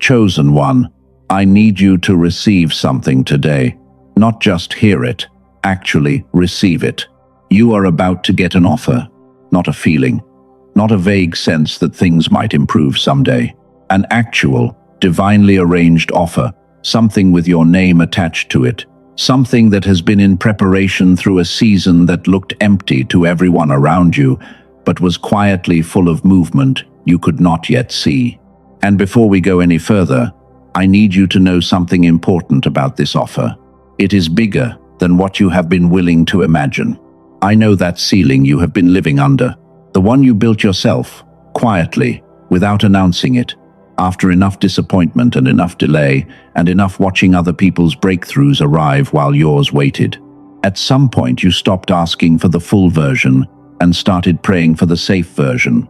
Chosen one, I need you to receive something today. Not just hear it, actually receive it. You are about to get an offer, not a feeling, not a vague sense that things might improve someday. An actual, divinely arranged offer, something with your name attached to it, something that has been in preparation through a season that looked empty to everyone around you, but was quietly full of movement you could not yet see. And before we go any further, I need you to know something important about this offer. It is bigger than what you have been willing to imagine. I know that ceiling you have been living under, the one you built yourself, quietly, without announcing it, after enough disappointment and enough delay, and enough watching other people's breakthroughs arrive while yours waited. At some point you stopped asking for the full version and started praying for the safe version.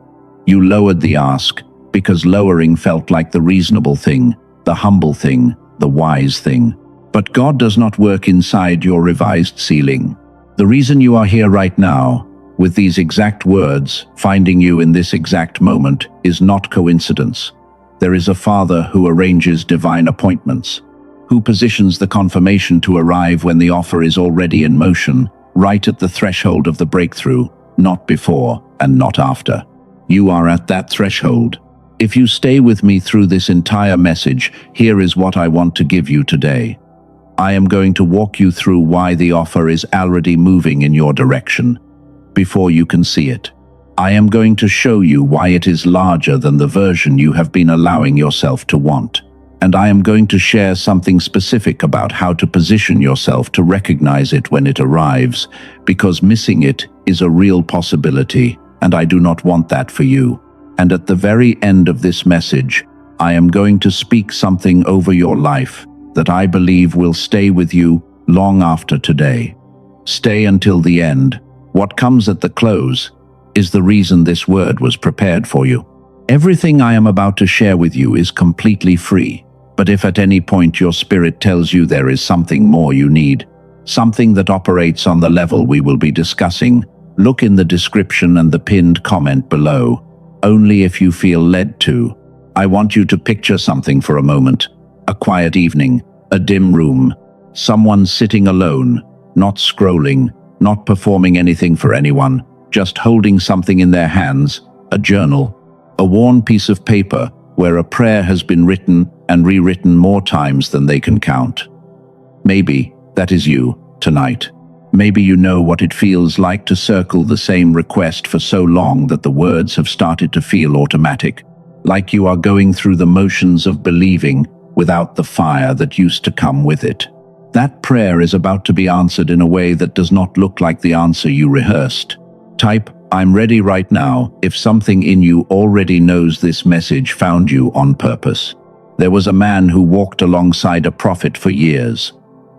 You lowered the ask because lowering felt like the reasonable thing, the humble thing, the wise thing. But God does not work inside your revised ceiling. The reason you are here right now, with these exact words, finding you in this exact moment, is not coincidence. There is a Father who arranges divine appointments, who positions the confirmation to arrive when the offer is already in motion, right at the threshold of the breakthrough, not before and not after. You are at that threshold. If you stay with me through this entire message, here is what I want to give you today. I am going to walk you through why the offer is already moving in your direction, before you can see it. I am going to show you why it is larger than the version you have been allowing yourself to want. And I am going to share something specific about how to position yourself to recognize it when it arrives, because missing it is a real possibility, and I do not want that for you. And at the very end of this message, I am going to speak something over your life that I believe will stay with you long after today. Stay until the end. What comes at the close is the reason this word was prepared for you. Everything I am about to share with you is completely free, but if at any point your spirit tells you there is something more you need, something that operates on the level we will be discussing, look in the description and the pinned comment below, only if you feel led to. I want you to picture something for a moment. A quiet evening, a dim room, someone sitting alone, not scrolling, not performing anything for anyone, just holding something in their hands, a journal, a worn piece of paper where a prayer has been written and rewritten more times than they can count. Maybe that is you tonight. Maybe you know what it feels like to circle the same request for so long that the words have started to feel automatic, like you are going through the motions of believing without the fire that used to come with it. That prayer is about to be answered in a way that does not look like the answer you rehearsed. Type, "I'm ready right now," if something in you already knows this message found you on purpose. There was a man who walked alongside a prophet for years,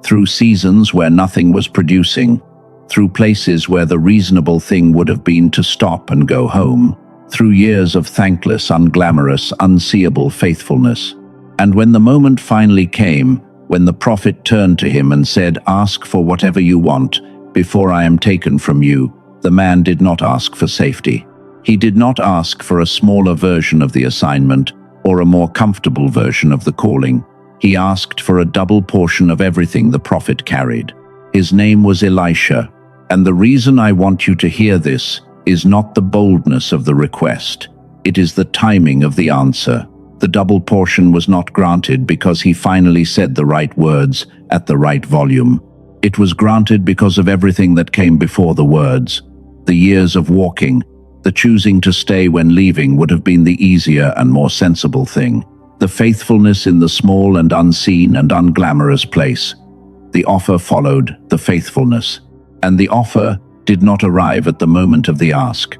through seasons where nothing was producing, through places where the reasonable thing would have been to stop and go home, through years of thankless, unglamorous, unseeable faithfulness. And when the moment finally came, when the prophet turned to him and said, "Ask for whatever you want, before I am taken from you," the man did not ask for safety. He did not ask for a smaller version of the assignment or a more comfortable version of the calling. He asked for a double portion of everything the prophet carried. His name was Elisha, and the reason I want you to hear this is not the boldness of the request. It is the timing of the answer. The double portion was not granted because he finally said the right words at the right volume. It was granted because of everything that came before the words. The years of walking, the choosing to stay when leaving would have been the easier and more sensible thing. The faithfulness in the small and unseen and unglamorous place. The offer followed the faithfulness. And the offer did not arrive at the moment of the ask.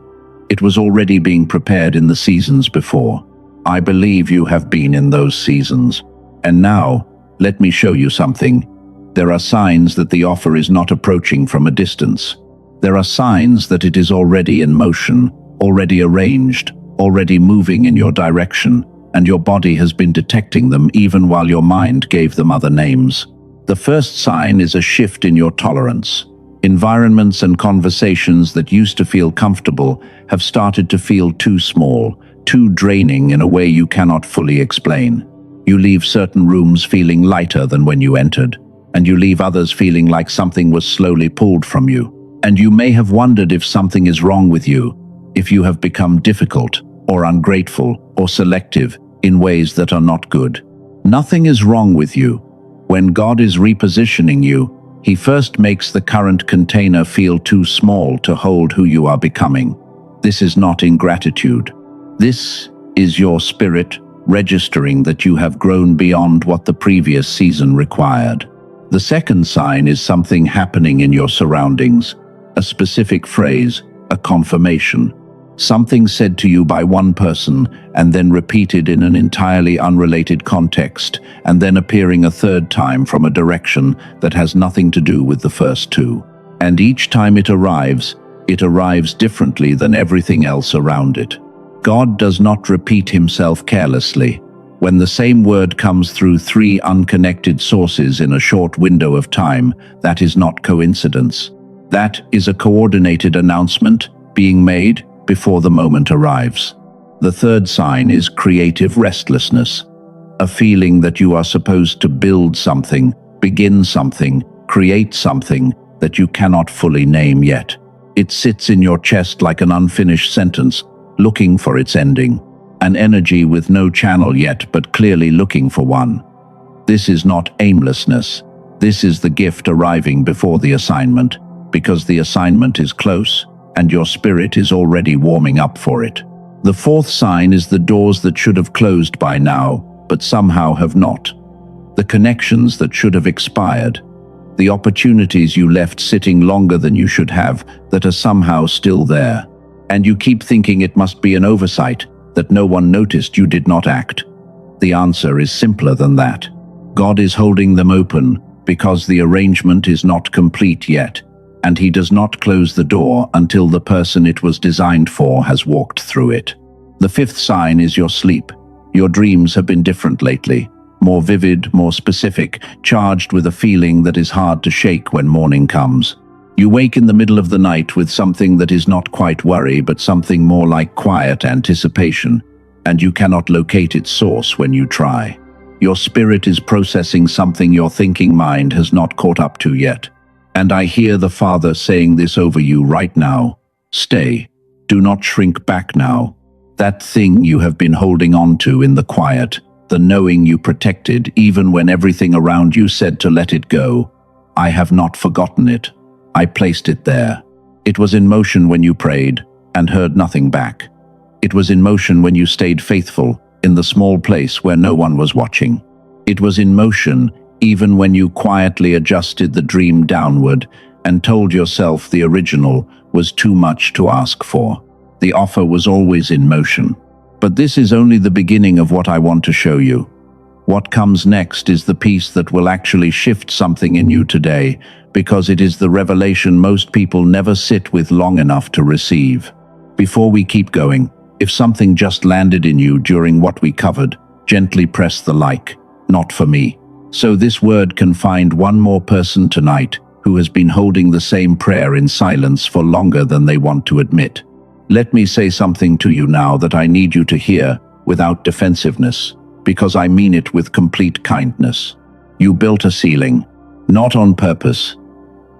It was already being prepared in the seasons before. I believe you have been in those seasons. And now, let me show you something. There are signs that the offer is not approaching from a distance. There are signs that it is already in motion, already arranged, already moving in your direction, and your body has been detecting them even while your mind gave them other names. The first sign is a shift in your tolerance. Environments and conversations that used to feel comfortable have started to feel too small, too draining in a way you cannot fully explain. You leave certain rooms feeling lighter than when you entered, and you leave others feeling like something was slowly pulled from you. And you may have wondered if something is wrong with you, if you have become difficult or ungrateful or selective in ways that are not good. Nothing is wrong with you. When God is repositioning you, He first makes the current container feel too small to hold who you are becoming. This is not ingratitude. This is your spirit registering that you have grown beyond what the previous season required. The second sign is something happening in your surroundings, a specific phrase, a confirmation. Something said to you by one person and then repeated in an entirely unrelated context and then appearing a third time from a direction that has nothing to do with the first two. And each time it arrives differently than everything else around it. God does not repeat Himself carelessly. When the same word comes through three unconnected sources in a short window of time, that is not coincidence. That is a coordinated announcement being made before the moment arrives. The third sign is creative restlessness, a feeling that you are supposed to build something, begin something, create something that you cannot fully name yet. It sits in your chest like an unfinished sentence, looking for its ending, an energy with no channel yet but clearly looking for one. This is not aimlessness. This is the gift arriving before the assignment, because the assignment is close and your spirit is already warming up for it. The fourth sign is the doors that should have closed by now, but somehow have not. The connections that should have expired. The opportunities you left sitting longer than you should have that are somehow still there. And you keep thinking it must be an oversight, that no one noticed you did not act. The answer is simpler than that. God is holding them open because the arrangement is not complete yet, and He does not close the door until the person it was designed for has walked through it. The fifth sign is your sleep. Your dreams have been different lately, more vivid, more specific, charged with a feeling that is hard to shake when morning comes. You wake in the middle of the night with something that is not quite worry, but something more like quiet anticipation, and you cannot locate its source when you try. Your spirit is processing something your thinking mind has not caught up to yet. And I hear the Father saying this over you right now. Stay. Do not shrink back now. That thing you have been holding on to in the quiet, the knowing you protected even when everything around you said to let it go. I have not forgotten it. I placed it there. It was in motion when you prayed and heard nothing back. It was in motion when you stayed faithful in the small place where no one was watching. It was in motion even when you quietly adjusted the dream downward and told yourself the original was too much to ask for. The offer was always in motion. But this is only the beginning of what I want to show you. What comes next is the piece that will actually shift something in you today, because it is the revelation most people never sit with long enough to receive. Before we keep going, if something just landed in you during what we covered, gently press the like, not for me. So this word can find one more person tonight who has been holding the same prayer in silence for longer than they want to admit. Let me say something to you now that I need you to hear without defensiveness, because I mean it with complete kindness. You built a ceiling, not on purpose,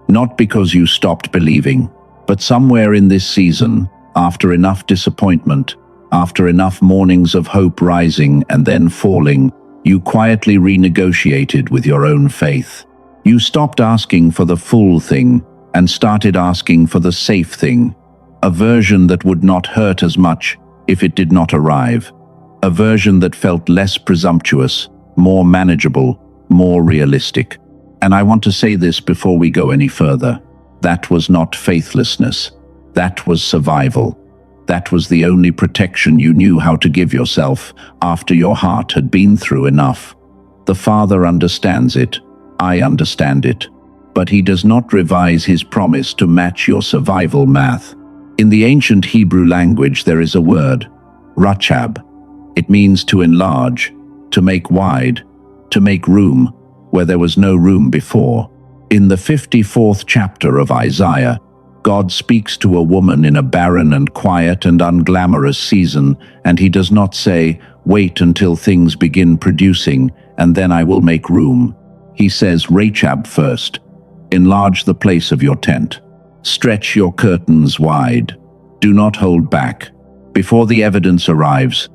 not because you stopped believing, but somewhere in this season, after enough disappointment, after enough mornings of hope rising and then falling, you quietly renegotiated with your own faith. You stopped asking for the full thing and started asking for the safe thing, a version that would not hurt as much if it did not arrive, a version that felt less presumptuous, more manageable, more realistic. And I want to say this before we go any further. That was not faithlessness. That was survival. That was the only protection you knew how to give yourself after your heart had been through enough. The Father understands it. I understand it. But He does not revise His promise to match your survival math. In the ancient Hebrew language, there is a word, rachab. It means to enlarge, to make wide, to make room where there was no room before. In the 54th chapter of Isaiah, God speaks to a woman in a barren and quiet and unglamorous season, and He does not say, Wait until things begin producing, and then I will make room. He says, Rachab first. Enlarge the place of your tent. Stretch your curtains wide. Do not hold back. Before the evidence arrives,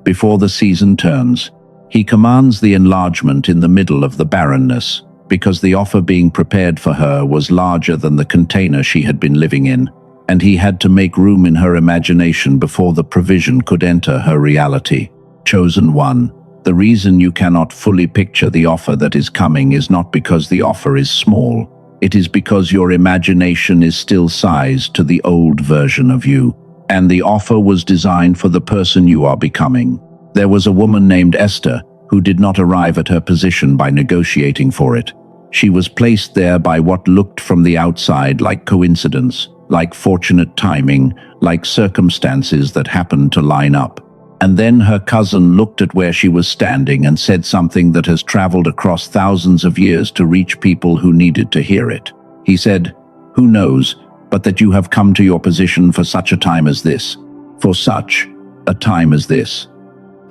before the season turns, he commands the enlargement in the middle of the barrenness, because the offer being prepared for her was larger than the container she had been living in, and he had to make room in her imagination before the provision could enter her reality. Chosen one, the reason you cannot fully picture the offer that is coming is not because the offer is small. It is because your imagination is still sized to the old version of you, and the offer was designed for the person you are becoming. There was a woman named Esther who did not arrive at her position by negotiating for it. She was placed there by what looked from the outside like coincidence, like fortunate timing, like circumstances that happened to line up. And then her cousin looked at where she was standing and said something that has traveled across thousands of years to reach people who needed to hear it. He said, "Who knows, but that you have come to your position for such a time as this. For such a time as this.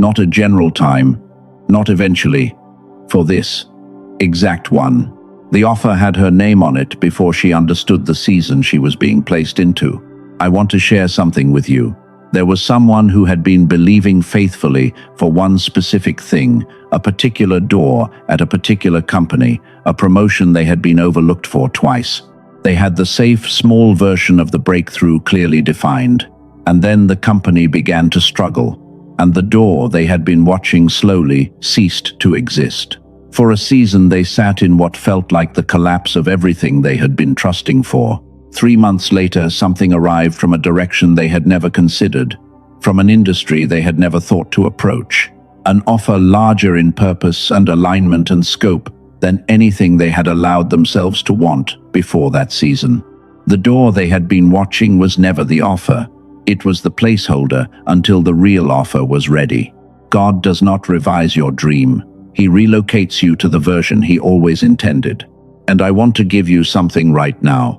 Not a general time, not eventually. For this exact one." The offer had her name on it before she understood the season she was being placed into. I want to share something with you. There was someone who had been believing faithfully for one specific thing, a particular door at a particular company, a promotion they had been overlooked for twice. They had the safe, small version of the breakthrough clearly defined. And then the company began to struggle, and the door they had been watching slowly ceased to exist. For a season they sat in what felt like the collapse of everything they had been trusting for. 3 months later, something arrived from a direction they had never considered, from an industry they had never thought to approach. An offer larger in purpose and alignment and scope than anything they had allowed themselves to want before that season. The door they had been watching was never the offer. It was the placeholder until the real offer was ready. God does not revise your dream. He relocates you to the version He always intended. And I want to give you something right now.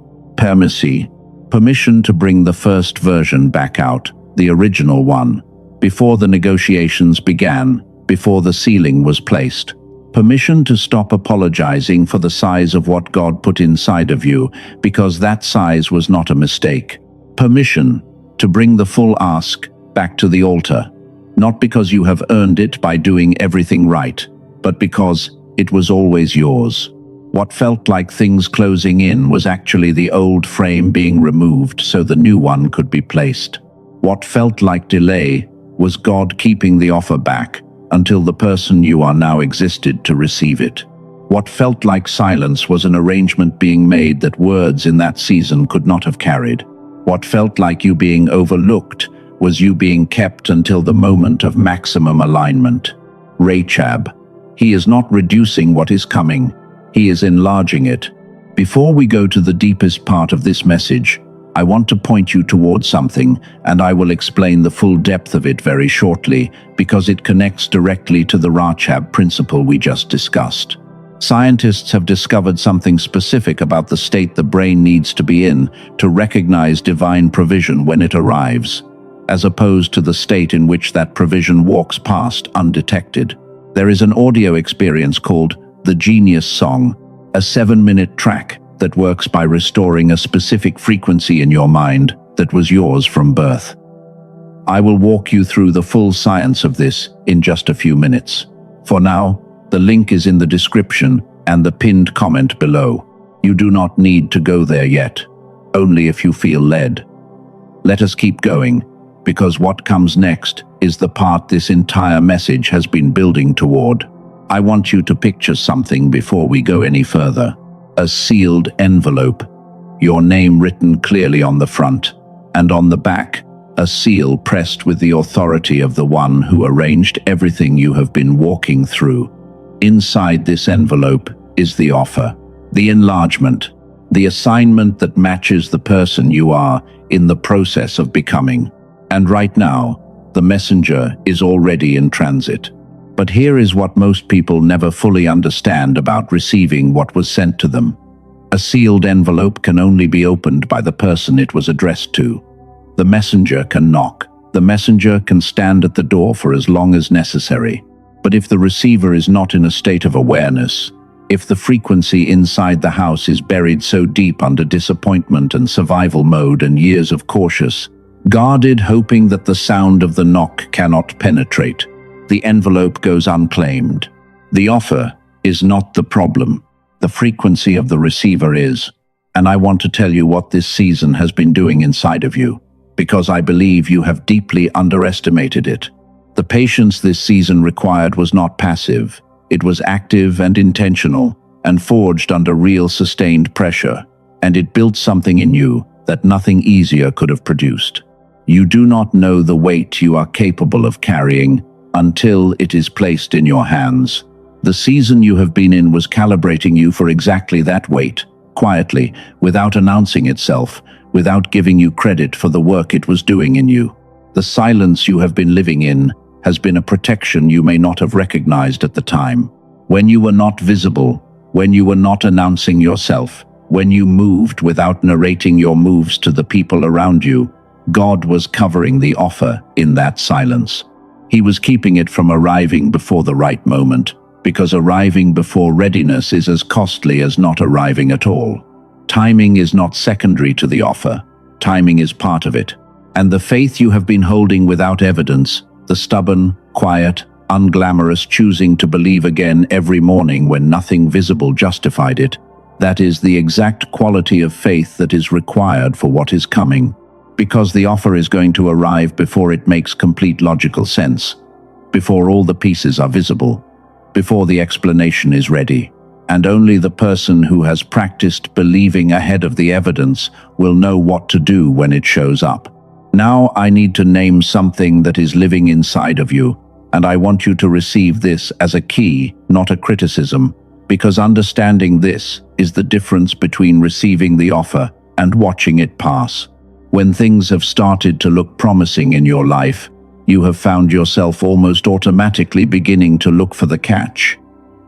Permission to bring the first version back out, the original one, before the negotiations began, before the ceiling was placed. Permission to stop apologizing for the size of what God put inside of you, because that size was not a mistake. Permission to bring the full ask back to the altar, not because you have earned it by doing everything right, but because it was always yours. What felt like things closing in was actually the old frame being removed so the new one could be placed. What felt like delay was God keeping the offer back until the person you are now existed to receive it. What felt like silence was an arrangement being made that words in that season could not have carried. What felt like you being overlooked was you being kept until the moment of maximum alignment. Rachab. He is not reducing what is coming. He is enlarging it. Before we go to the deepest part of this message, I want to point you towards something, and I will explain the full depth of it very shortly, because it connects directly to the Rachab principle we just discussed. Scientists have discovered something specific about the state the brain needs to be in to recognize divine provision when it arrives, as opposed to the state in which that provision walks past undetected. There is an audio experience called The Genius Song, a 7-minute track that works by restoring a specific frequency in your mind that was yours from birth. I will walk you through the full science of this in just a few minutes. For now, the link is in the description and the pinned comment below. You do not need to go there yet, only if you feel led. Let us keep going, because what comes next is the part this entire message has been building toward. I want you to picture something before we go any further. A sealed envelope, your name written clearly on the front, and on the back, a seal pressed with the authority of the one who arranged everything you have been walking through. Inside this envelope is the offer, the enlargement, the assignment that matches the person you are in the process of becoming. And right now, the messenger is already in transit. But here is what most people never fully understand about receiving what was sent to them. A sealed envelope can only be opened by the person it was addressed to. The messenger can knock, The messenger can stand at the door for as long as necessary. But if the receiver is not in a state of awareness, if the frequency inside the house is buried so deep under disappointment and survival mode and years of cautious, guarded hoping that the sound of the knock cannot penetrate, the envelope goes unclaimed. The offer is not the problem. The frequency of the receiver is. And I want to tell you what this season has been doing inside of you, because I believe you have deeply underestimated it. The patience this season required was not passive. It was active and intentional, and forged under real sustained pressure, and it built something in you that nothing easier could have produced. You do not know the weight you are capable of carrying until it is placed in your hands. The season you have been in was calibrating you for exactly that weight, quietly, without announcing itself, without giving you credit for the work it was doing in you. The silence you have been living in has been a protection you may not have recognized at the time. When you were not visible, when you were not announcing yourself, when you moved without narrating your moves to the people around you, God was covering the offer in that silence. He was keeping it from arriving before the right moment, because arriving before readiness is as costly as not arriving at all. Timing is not secondary to the offer. Timing is part of it. And the faith you have been holding without evidence, the stubborn, quiet, unglamorous choosing to believe again every morning when nothing visible justified it, that is the exact quality of faith that is required for what is coming, because the offer is going to arrive before it makes complete logical sense, before all the pieces are visible, before the explanation is ready, and only the person who has practiced believing ahead of the evidence will know what to do when it shows up. Now I need to name something that is living inside of you, and I want you to receive this as a key, not a criticism, because understanding this is the difference between receiving the offer and watching it pass. When things have started to look promising in your life, you have found yourself almost automatically beginning to look for the catch.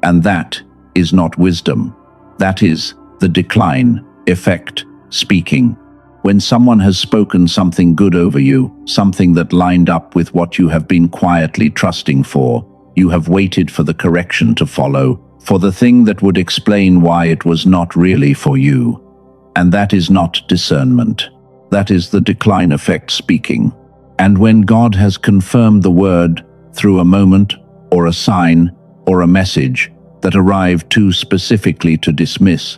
And that is not wisdom. That is the decline effect speaking. When someone has spoken something good over you, something that lined up with what you have been quietly trusting for, you have waited for the correction to follow, for the thing that would explain why it was not really for you. And that is not discernment. That is the decline effect speaking. And when God has confirmed the word through a moment or a sign or a message that arrived too specifically to dismiss,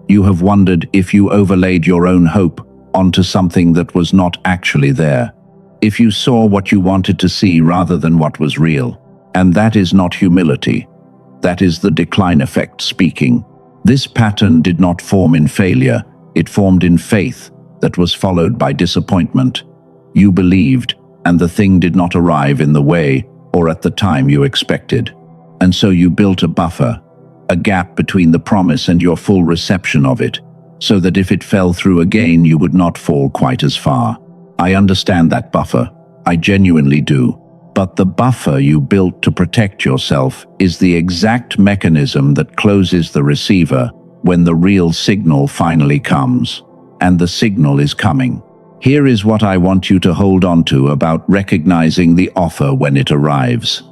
you have wondered if you overlaid your own hope onto something that was not actually there. If you saw what you wanted to see rather than what was real. And that is not humility. That is the decline effect speaking. This pattern did not form in failure. It formed in faith that was followed by disappointment. You believed, and the thing did not arrive in the way or at the time you expected. And so you built a buffer, a gap between the promise and your full reception of it, so that if it fell through again, you would not fall quite as far. I understand that buffer. I genuinely do. But the buffer you built to protect yourself is the exact mechanism that closes the receiver when the real signal finally comes. And the signal is coming. Here is what I want you to hold on to about recognizing the offer when it arrives.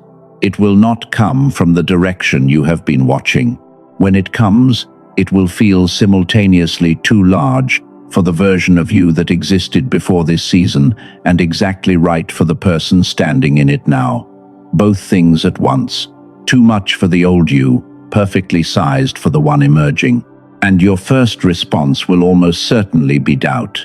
It will not come from the direction you have been watching. When it comes, it will feel simultaneously too large for the version of you that existed before this season and exactly right for the person standing in it now. Both things at once. Too much for the old you, perfectly sized for the one emerging. And your first response will almost certainly be doubt.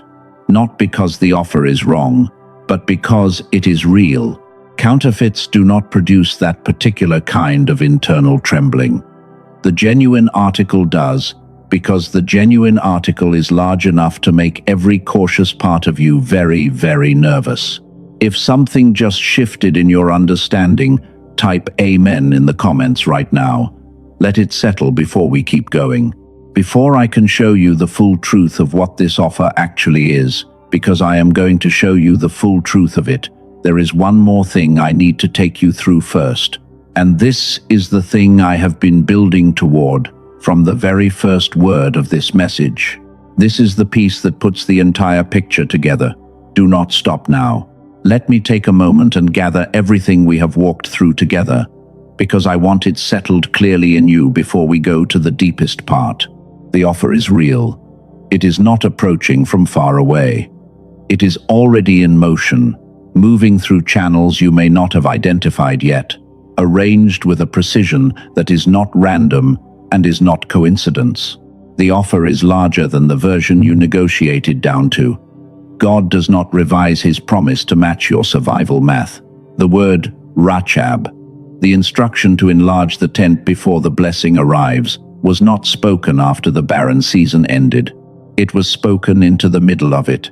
Not because the offer is wrong, but because it is real. Counterfeits do not produce that particular kind of internal trembling. The genuine article does, because the genuine article is large enough to make every cautious part of you very, very nervous. If something just shifted in your understanding, type Amen in the comments right now. Let it settle before we keep going. Before I can show you the full truth of what this offer actually is, because I am going to show you the full truth of it, there is one more thing I need to take you through first. And this is the thing I have been building toward from the very first word of this message. This is the piece that puts the entire picture together. Do not stop now. Let me take a moment and gather everything we have walked through together, because I want it settled clearly in you before we go to the deepest part. The offer is real. It is not approaching from far away. It is already in motion, moving through channels you may not have identified yet, arranged with a precision that is not random and is not coincidence. The offer is larger than the version you negotiated down to. God does not revise his promise to match your survival math. The word rachab, the instruction to enlarge the tent before the blessing arrives, was not spoken after the barren season ended. It was spoken into the middle of it.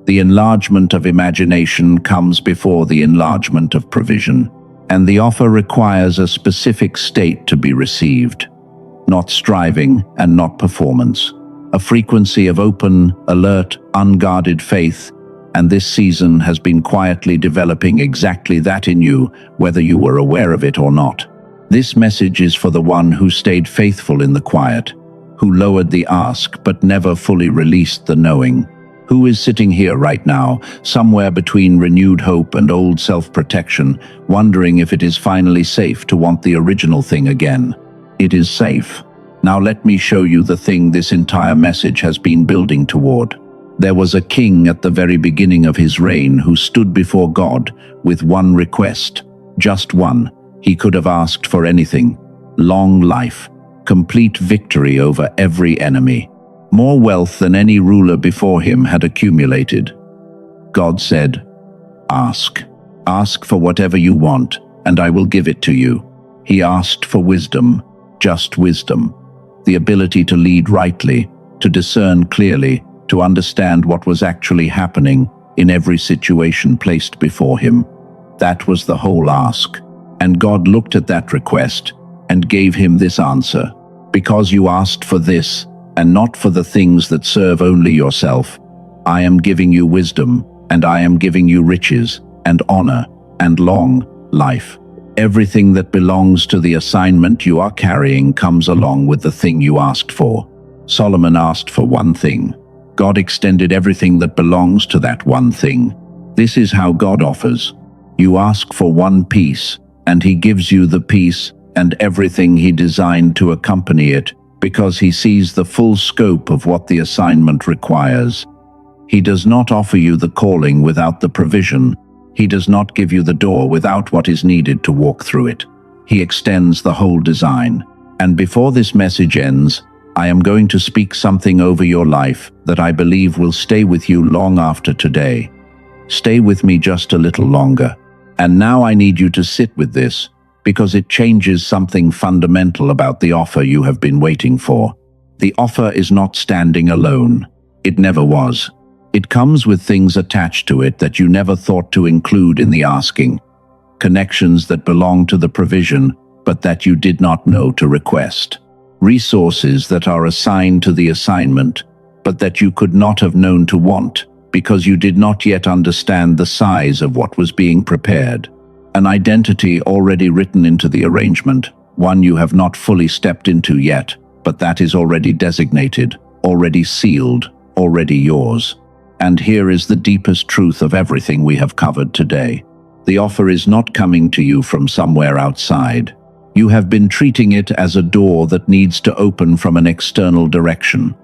The enlargement of imagination comes before the enlargement of provision, and the offer requires a specific state to be received. Not striving and not performance. A frequency of open, alert, unguarded faith, and this season has been quietly developing exactly that in you, whether you were aware of it or not. This message is for the one who stayed faithful in the quiet, who lowered the ask but never fully released the knowing, who is sitting here right now, somewhere between renewed hope and old self-protection, wondering if it is finally safe to want the original thing again. It is safe. Now let me show you the thing this entire message has been building toward. There was a king at the very beginning of his reign who stood before God with one request, just one. He could have asked for anything: long life, complete victory over every enemy, more wealth than any ruler before him had accumulated. God said, "Ask. Ask for whatever you want, and I will give it to you." He asked for wisdom, just wisdom, the ability to lead rightly, to discern clearly, to understand what was actually happening in every situation placed before him. That was the whole ask. And God looked at that request and gave him this answer: "Because you asked for this, and not for the things that serve only yourself, I am giving you wisdom, and I am giving you riches, and honor, and long life." Everything that belongs to the assignment you are carrying comes along with the thing you asked for. Solomon asked for one thing. God extended everything that belongs to that one thing. This is how God offers. You ask for one piece, and he gives you the piece and everything he designed to accompany it, because he sees the full scope of what the assignment requires. He does not offer you the calling without the provision. He does not give you the door without what is needed to walk through it. He extends the whole design. And before this message ends, I am going to speak something over your life that I believe will stay with you long after today. Stay with me just a little longer. And now I need you to sit with this, because it changes something fundamental about the offer you have been waiting for. The offer is not standing alone. It never was. It comes with things attached to it that you never thought to include in the asking. Connections that belong to the provision, but that you did not know to request. Resources that are assigned to the assignment, but that you could not have known to want, because you did not yet understand the size of what was being prepared. An identity already written into the arrangement, one you have not fully stepped into yet, but that is already designated, already sealed, already yours. And here is the deepest truth of everything we have covered today. The offer is not coming to you from somewhere outside. You have been treating it as a door that needs to open from an external direction,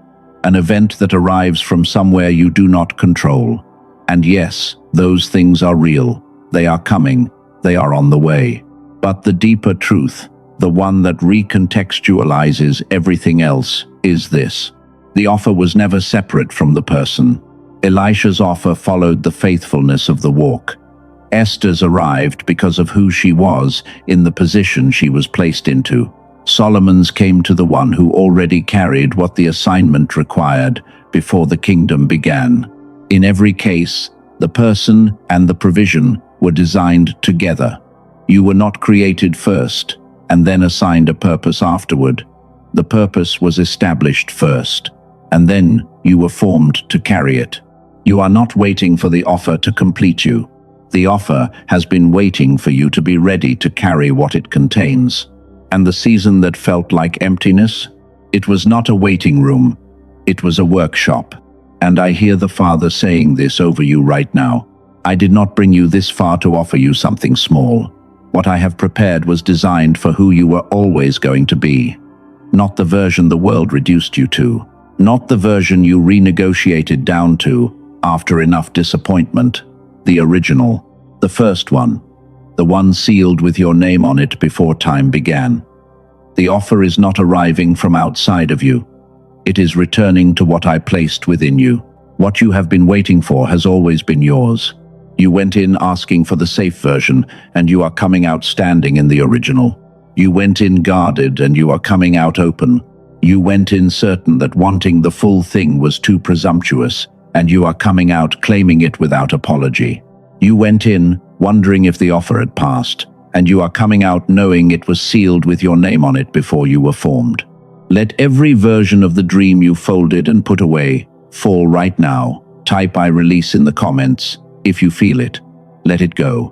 an event that arrives from somewhere you do not control. And yes, those things are real. They are coming. They are on the way. But the deeper truth, the one that recontextualizes everything else, is this. The offer was never separate from the person. Elisha's offer followed the faithfulness of the walk. Esther's arrived because of who she was in the position she was placed into. Solomon's came to the one who already carried what the assignment required before the kingdom began. In every case, the person and the provision were designed together. You were not created first and then assigned a purpose afterward. The purpose was established first, and then you were formed to carry it. You are not waiting for the offer to complete you. The offer has been waiting for you to be ready to carry what it contains. And the season that felt like emptiness, it was not a waiting room, it was a workshop. And I hear the Father saying this over you right now. I did not bring you this far to offer you something small. What I have prepared was designed for who you were always going to be. Not the version the world reduced you to. Not the version you renegotiated down to after enough disappointment. The original. The first one. The one sealed with your name on it before time began. The offer is not arriving from outside of you. It is returning to what I placed within you. What you have been waiting for has always been yours. You went in asking for the safe version, and you are coming out standing in the original. You went in guarded, and you are coming out open. You went in certain that wanting the full thing was too presumptuous, and you are coming out claiming it without apology. You went in wondering if the offer had passed, and you are coming out knowing it was sealed with your name on it before you were formed. Let every version of the dream you folded and put away fall right now. Type "I release" in the comments. If you feel it, let it go.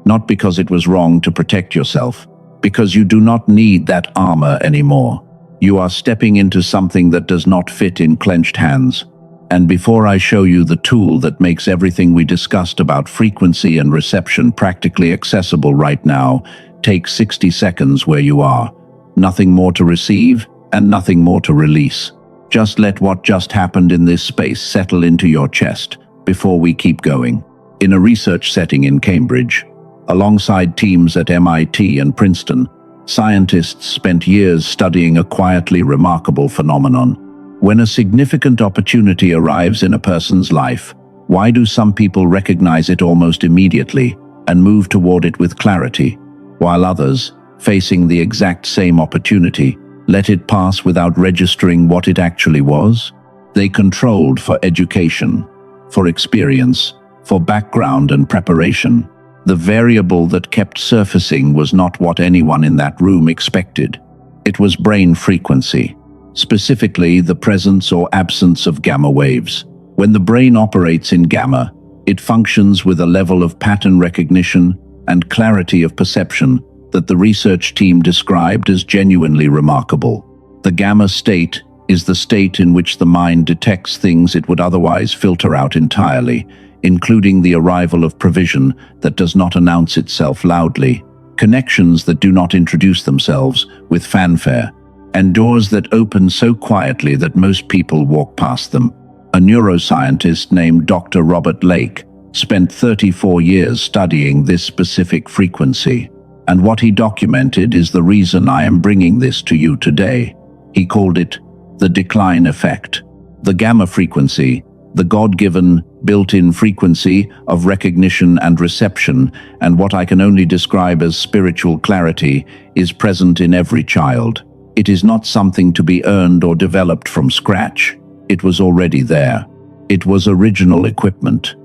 Not because it was wrong to protect yourself, because you do not need that armor anymore. You are stepping into something that does not fit in clenched hands. And before I show you the tool that makes everything we discussed about frequency and reception practically accessible right now, take 60 seconds where you are. Nothing more to receive and nothing more to release. Just let what just happened in this space settle into your chest before we keep going. In a research setting in Cambridge, alongside teams at MIT and Princeton, scientists spent years studying a quietly remarkable phenomenon. When a significant opportunity arrives in a person's life, why do some people recognize it almost immediately and move toward it with clarity, while others, facing the exact same opportunity, let it pass without registering what it actually was? They controlled for education, for experience, for background and preparation. The variable that kept surfacing was not what anyone in that room expected. It was brain frequency, specifically the presence or absence of gamma waves. When the brain operates in gamma, it functions with a level of pattern recognition and clarity of perception that the research team described as genuinely remarkable. The gamma state is the state in which the mind detects things it would otherwise filter out entirely, including the arrival of provision that does not announce itself loudly, connections that do not introduce themselves with fanfare, and doors that open so quietly that most people walk past them. A neuroscientist named Dr. Robert Lake spent 34 years studying this specific frequency, and what he documented is the reason I am bringing this to you today. He called it the decline effect. The gamma frequency, the God-given, built-in frequency of recognition and reception, and what I can only describe as spiritual clarity, is present in every child. It is not something to be earned or developed from scratch. It was already there. It was original equipment.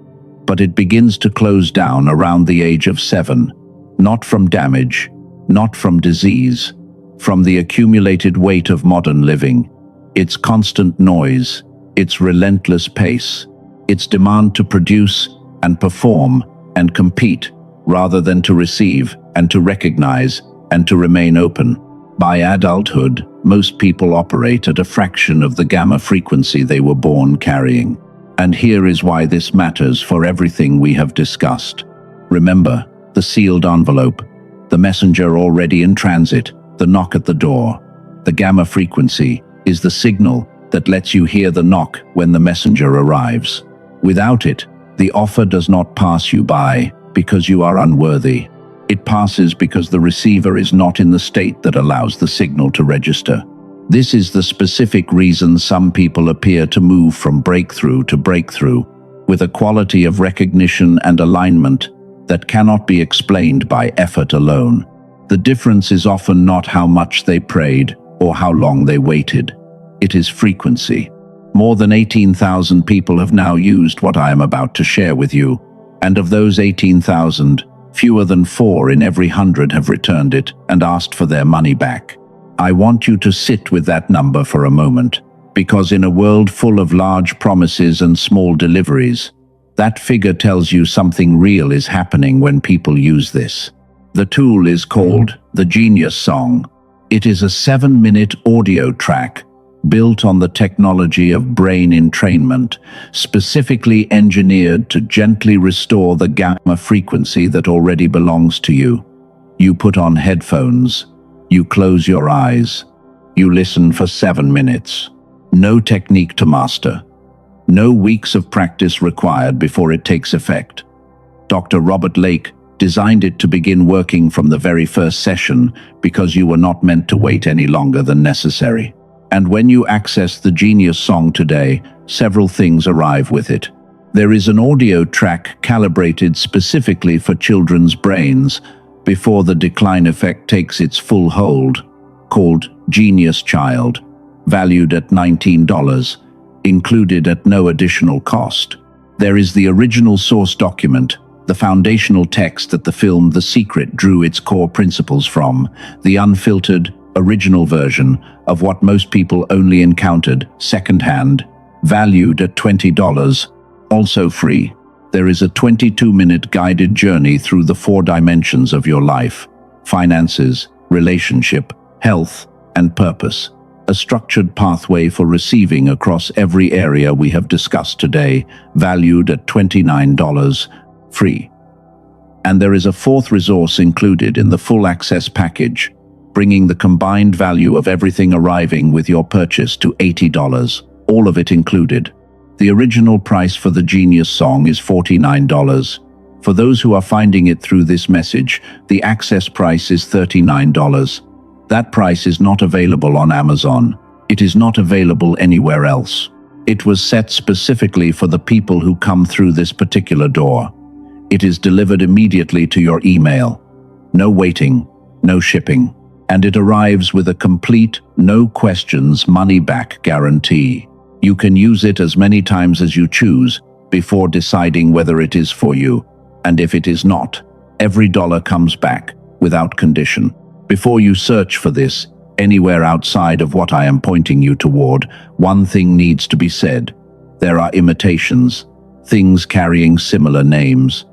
But it begins to close down around the age of 7. Not from damage, not from disease, from the accumulated weight of modern living. Its constant noise, its relentless pace, its demand to produce and perform and compete rather than to receive and to recognize and to remain open. By adulthood, most people operate at a fraction of the gamma frequency they were born carrying. And here is why this matters for everything we have discussed. Remember, the sealed envelope, the messenger already in transit, the knock at the door. The gamma frequency is the signal that lets you hear the knock when the messenger arrives. Without it, the offer does not pass you by because you are unworthy. It passes because the receiver is not in the state that allows the signal to register. This is the specific reason some people appear to move from breakthrough to breakthrough, with a quality of recognition and alignment that cannot be explained by effort alone. The difference is often not how much they prayed or how long they waited. It is frequency. More than 18,000 people have now used what I am about to share with you, and of those 18,000, fewer than 4 in every 100 have returned it and asked for their money back. I want you to sit with that number for a moment, because in a world full of large promises and small deliveries, that figure tells you something real is happening when people use this. The tool is called the Genius Song. It is a 7-minute audio track built on the technology of brain entrainment, specifically engineered to gently restore the gamma frequency that already belongs to you. You put on headphones, you close your eyes, you listen for 7 minutes. No technique to master, no weeks of practice required before it takes effect. Dr. Robert Lake designed it to begin working from the very first session because you were not meant to wait any longer than necessary. And when you access the Genius Song today, several things arrive with it. There is an audio track calibrated specifically for children's brains before the decline effect takes its full hold, called Genius Child, valued at $19, included at no additional cost. There is the original source document, the foundational text that the film The Secret drew its core principles from, the unfiltered, original version of what most people only encountered secondhand, valued at $20, also free. There is a 22-minute guided journey through the 4 dimensions of your life: finances, relationship, health, and purpose. A structured pathway for receiving across every area we have discussed today, valued at $29, free. And there is a 4th resource included in the full access package, bringing the combined value of everything arriving with your purchase to $80, all of it included. The original price for the Genius Song is $49. For those who are finding it through this message, the access price is $39. That price is not available on Amazon. It is not available anywhere else. It was set specifically for the people who come through this particular door. It is delivered immediately to your email. No waiting, no shipping. And it arrives with a complete, no questions, money-back guarantee. You can use it as many times as you choose before deciding whether it is for you. And if it is not, every dollar comes back without condition. Before you search for this, anywhere outside of what I am pointing you toward, one thing needs to be said. There are imitations, things carrying similar names.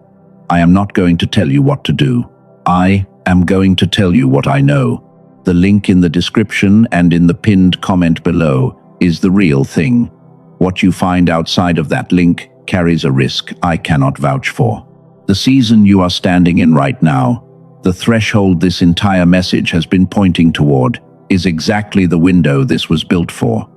I am not going to tell you what to do. I am going to tell you what I know. The link in the description and in the pinned comment below is the real thing. What you find outside of that link carries a risk I cannot vouch for. The season you are standing in right now, the threshold this entire message has been pointing toward, is exactly the window this was built for.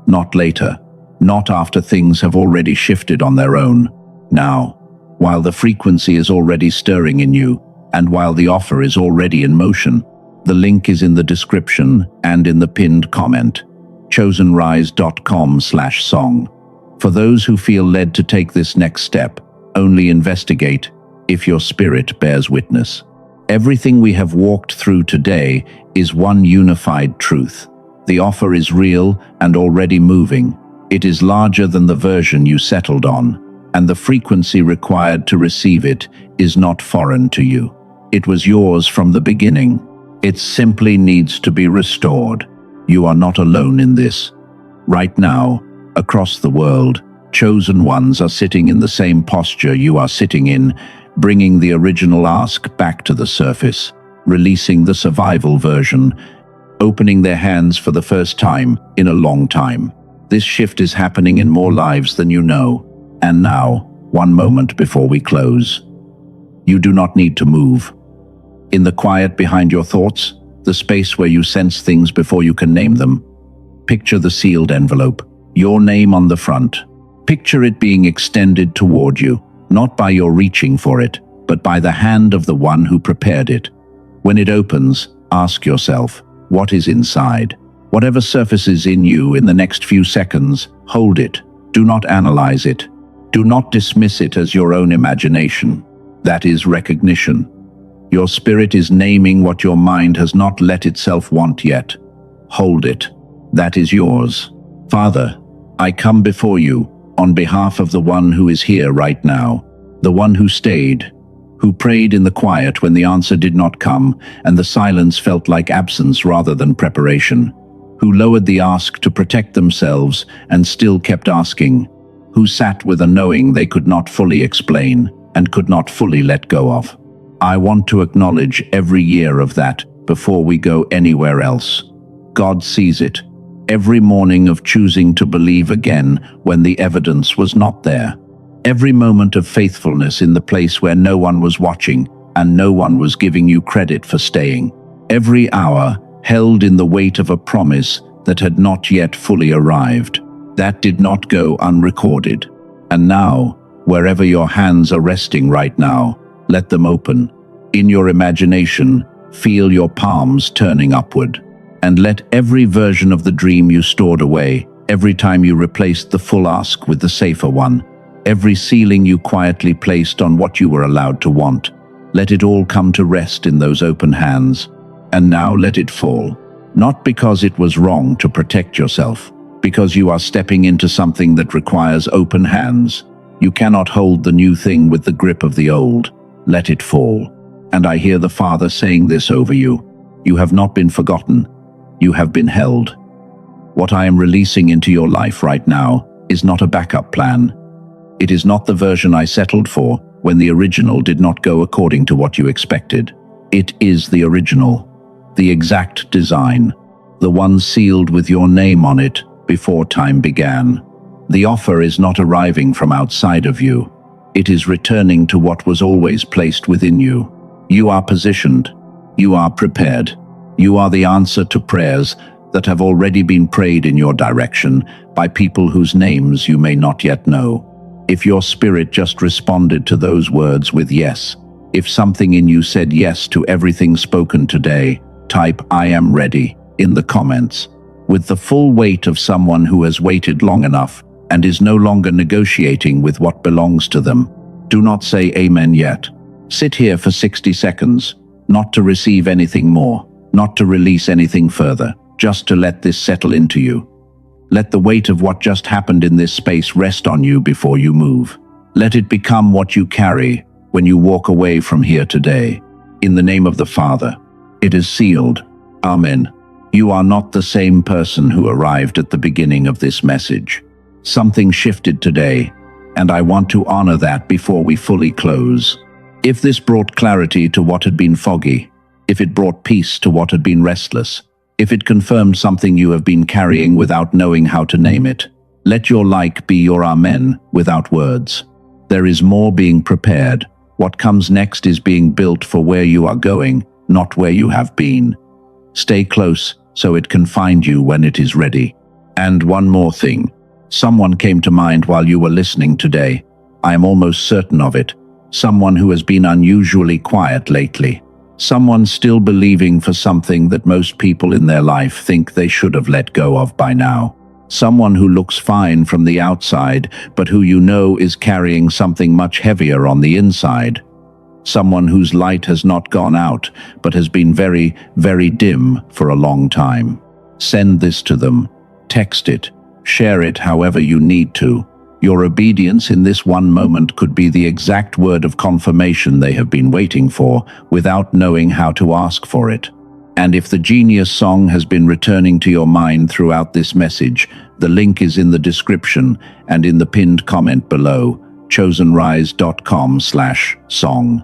Not later, not after things have already shifted on their own. Now, while the frequency is already stirring in you, and while the offer is already in motion. The link is in the description and in the pinned comment, chosenrise.com/song. For those who feel led to take this next step, only investigate if your spirit bears witness. Everything we have walked through today is one unified truth. The offer is real and already moving. It is larger than the version you settled on, and the frequency required to receive it is not foreign to you. It was yours from the beginning. It simply needs to be restored. You are not alone in this. Right now, across the world, chosen ones are sitting in the same posture you are sitting in, bringing the original ask back to the surface, releasing the survival version, opening their hands for the first time in a long time. This shift is happening in more lives than you know. And now, one moment before we close. You do not need to move. In the quiet behind your thoughts, the space where you sense things before you can name them, picture the sealed envelope, your name on the front. Picture it being extended toward you, not by your reaching for it, but by the hand of the one who prepared it. When it opens, ask yourself, what is inside? Whatever surfaces in you in the next few seconds, hold it. Do not analyze it. Do not dismiss it as your own imagination. That is recognition. Your spirit is naming what your mind has not let itself want yet. Hold it. That is yours. Father, I come before you on behalf of the one who is here right now, the one who stayed, who prayed in the quiet when the answer did not come and the silence felt like absence rather than preparation, who lowered the ask to protect themselves and still kept asking, who sat with a knowing they could not fully explain and could not fully let go of. I want to acknowledge every year of that before we go anywhere else. God sees it. Every morning of choosing to believe again when the evidence was not there. Every moment of faithfulness in the place where no one was watching and no one was giving you credit for staying. Every hour held in the weight of a promise that had not yet fully arrived. That did not go unrecorded. And now, wherever your hands are resting right now, let them open. In your imagination, feel your palms turning upward. And let every version of the dream you stored away, every time you replaced the full ask with the safer one, every ceiling you quietly placed on what you were allowed to want, let it all come to rest in those open hands. And now let it fall. Not because it was wrong to protect yourself, because you are stepping into something that requires open hands. You cannot hold the new thing with the grip of the old. Let it fall. And I hear the Father saying this over you. You have not been forgotten. You have been held. What I am releasing into your life right now is not a backup plan. It is not the version I settled for when the original did not go according to what you expected. It is the original, the exact design, the one sealed with your name on it before time began. The offer is not arriving from outside of you. It is returning to what was always placed within you. You are positioned. You are prepared. You are the answer to prayers that have already been prayed in your direction by people whose names you may not yet know. If your spirit just responded to those words with yes, if something in you said yes to everything spoken today, type "I am ready" in the comments. With the full weight of someone who has waited long enough and is no longer negotiating with what belongs to them. Do not say amen yet. Sit here for 60 seconds, not to receive anything more, not to release anything further, just to let this settle into you. Let the weight of what just happened in this space rest on you before you move. Let it become what you carry when you walk away from here today. In the name of the Father, it is sealed. Amen. You are not the same person who arrived at the beginning of this message. Something shifted today, and I want to honor that before we fully close. If this brought clarity to what had been foggy, if it brought peace to what had been restless, if it confirmed something you have been carrying without knowing how to name it, let your like be your amen without words. There is more being prepared. What comes next is being built for where you are going, not where you have been. Stay close so it can find you when it is ready. And one more thing. Someone came to mind while you were listening today. I am almost certain of it. Someone who has been unusually quiet lately. Someone still believing for something that most people in their life think they should have let go of by now. Someone who looks fine from the outside, but who you know is carrying something much heavier on the inside. Someone whose light has not gone out, but has been very, very dim for a long time. Send this to them. Text it. Share it however you need to. Your obedience in this one moment could be the exact word of confirmation they have been waiting for without knowing how to ask for it. And if the Genius song has been returning to your mind throughout this message, the link is in the description and in the pinned comment below, chosenrise.com/song.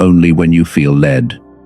Only when you feel led.